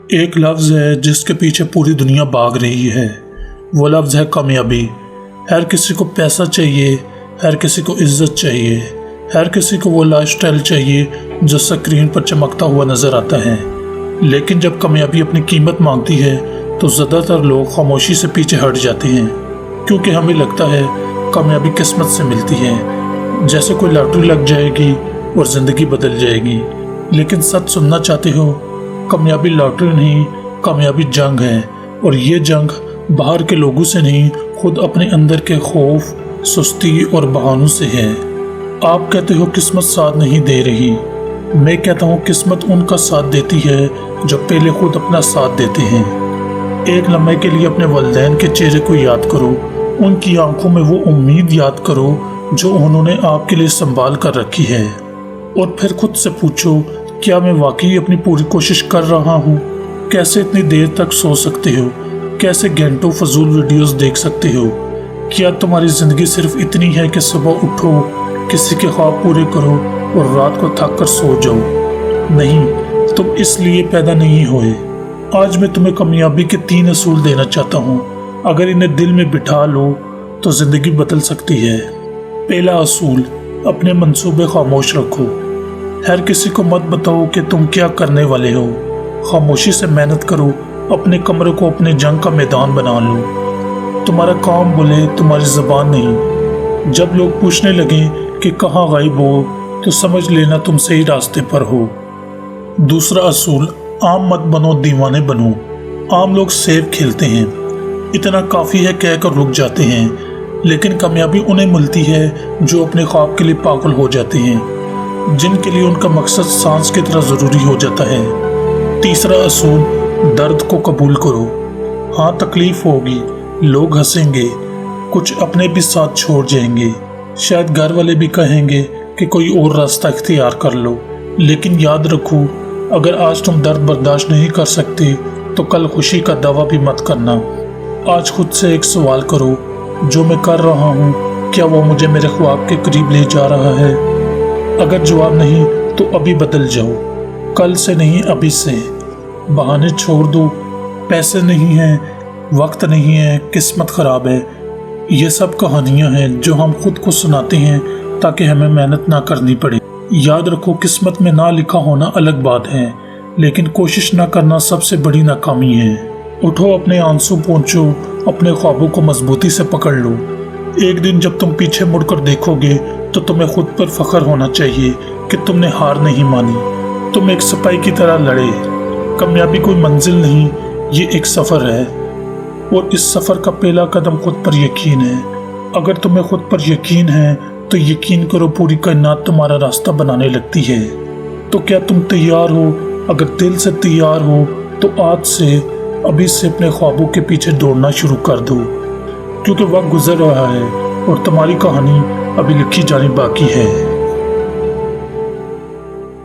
ایک لفظ ہے جس کے پیچھے پوری دنیا بھاگ رہی ہے، وہ لفظ ہے کامیابی۔ ہر کسی کو پیسہ چاہیے، ہر کسی کو عزت چاہیے، ہر کسی کو وہ لائف سٹائل چاہیے جو سکرین پر چمکتا ہوا نظر آتا ہے۔ لیکن جب کامیابی اپنی قیمت مانگتی ہے تو زیادہ تر لوگ خاموشی سے پیچھے ہٹ جاتے ہیں، کیونکہ ہمیں لگتا ہے کامیابی قسمت سے ملتی ہے، جیسے کوئی لاٹری لگ جائے گی اور زندگی بدل جائے گی۔ لیکن سچ سننا چاہتے ہو؟ کامیابی لاٹری نہیں، کامیابی جنگ ہے، اور یہ جنگ باہر کے لوگوں سے نہیں، خود اپنے اندر کے خوف، سستی اور بہانوں سے ہے۔ آپ کہتے ہو قسمت ساتھ نہیں دے رہی، میں کہتا ہوں قسمت ان کا ساتھ دیتی ہے جو پہلے خود اپنا ساتھ دیتے ہیں۔ ایک لمحے کے لیے اپنے والدین کے چہرے کو یاد کرو، ان کی آنکھوں میں وہ امید یاد کرو جو انہوں نے آپ کے لیے سنبھال کر رکھی ہے، اور پھر خود سے پوچھو، کیا میں واقعی اپنی پوری کوشش کر رہا ہوں؟ کیسے اتنی دیر تک سو سکتے ہو؟ کیسے گھنٹوں فضول ویڈیوز دیکھ سکتے ہو؟ کیا تمہاری زندگی صرف اتنی ہے کہ صبح اٹھو، کسی کے خواب پورے کرو اور رات کو تھک کر سو جاؤ؟ نہیں، تم اس لیے پیدا نہیں ہوئے۔ آج میں تمہیں کامیابی کے 3 اصول دینا چاہتا ہوں، اگر انہیں دل میں بٹھا لو تو زندگی بدل سکتی ہے۔ پہلا اصول، اپنے منصوبے خاموش رکھو۔ ہر کسی کو مت بتاؤ کہ تم کیا کرنے والے ہو، خاموشی سے محنت کرو، اپنے کمرے کو اپنے جنگ کا میدان بنا لو۔ تمہارا کام بولے، تمہاری زبان نہیں۔ جب لوگ پوچھنے لگیں کہ کہاں غائب ہو تو سمجھ لینا تم صحیح راستے پر ہو۔ دوسرا اصول، عام مت بنو، دیوانے بنو۔ عام لوگ سیف کھیلتے ہیں، اتنا کافی ہے کہہ کر رک جاتے ہیں، لیکن کامیابی انہیں ملتی ہے جو اپنے خواب کے لیے پاگل ہو جاتے ہیں، جن کے لیے ان کا مقصد سانس کی طرح ضروری ہو جاتا ہے۔ تیسرا اصول، درد کو قبول کرو۔ ہاں، تکلیف ہوگی، لوگ ہنسیں گے، کچھ اپنے بھی ساتھ چھوڑ جائیں گے، شاید گھر والے بھی کہیں گے کہ کوئی اور راستہ اختیار کر لو، لیکن یاد رکھو، اگر آج تم درد برداشت نہیں کر سکتے تو کل خوشی کا دعویٰ بھی مت کرنا۔ آج خود سے ایک سوال کرو، جو میں کر رہا ہوں کیا وہ مجھے میرے خواب کے قریب لے جا رہا ہے؟ اگر جواب نہیں تو ابھی بدل جاؤ، کل سے نہیں ابھی سے۔ بہانے چھوڑ دو، پیسے نہیں ہیں، وقت نہیں ہے، قسمت خراب ہے، یہ سب کہانیاں ہیں جو ہم خود کو سناتے ہیں تاکہ ہمیں محنت نہ کرنی پڑے۔ یاد رکھو، قسمت میں نہ لکھا ہونا الگ بات ہے، لیکن کوشش نہ کرنا سب سے بڑی ناکامی ہے۔ اٹھو، اپنے آنسو پونچھو، اپنے خوابوں کو مضبوطی سے پکڑ لو۔ ایک دن جب تم پیچھے مڑ کر دیکھو گے تو تمہیں خود پر فخر ہونا چاہیے کہ تم نے ہار نہیں مانی، تم ایک سپاہی کی طرح لڑے۔ کامیابی کوئی منزل نہیں، یہ ایک سفر ہے، اور اس سفر کا پہلا قدم خود پر یقین ہے۔ اگر تمہیں خود پر یقین ہے تو یقین کرو پوری کائنات تمہارا راستہ بنانے لگتی ہے۔ تو کیا تم تیار ہو؟ اگر دل سے تیار ہو تو آج سے، ابھی سے اپنے خوابوں کے پیچھے دوڑنا شروع کر دو، کیونکہ وقت گزر رہا ہے اور تمہاری کہانی ابھی لکھی جانی باقی ہے۔